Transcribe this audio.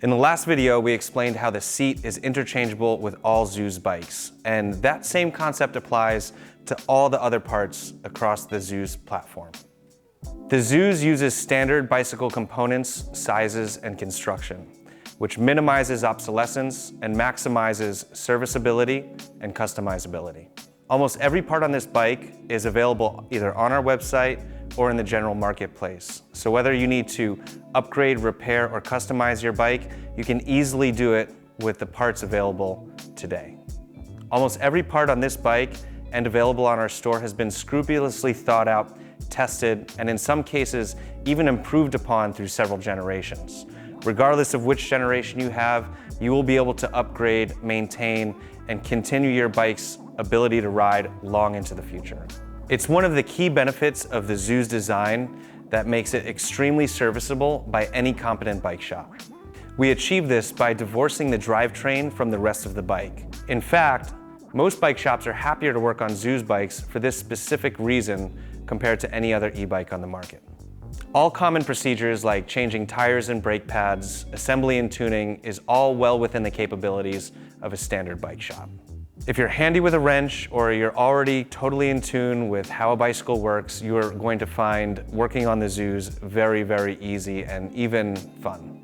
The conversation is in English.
In the last video, we explained how the seat is interchangeable with all ZOOZ bikes, and that same concept applies to all the other parts across the ZOOZ platform. The ZOOZ uses standard bicycle components, sizes, and construction, which minimizes obsolescence and maximizes serviceability and customizability. Almost every part on this bike is available either on our website or in the general marketplace. So whether you need to upgrade, repair, or customize your bike, you can easily do it with the parts available today. Almost every part on this bike and available on our store has been scrupulously thought out, tested, and in some cases, even improved upon through several generations. Regardless of which generation you have, you will be able to upgrade, maintain, and continue your bike's ability to ride long into the future. It's one of the key benefits of the ZOOZ design that makes it extremely serviceable by any competent bike shop. We achieve this by divorcing the drivetrain from the rest of the bike. In fact, most bike shops are happier to work on ZOOZ bikes for this specific reason compared to any other e-bike on the market. All common procedures like changing tires and brake pads, assembly and tuning is all well within the capabilities of a standard bike shop. If you're handy with a wrench or you're already totally in tune with how a bicycle works, you are going to find working on the ZOOZ very, very easy and even fun.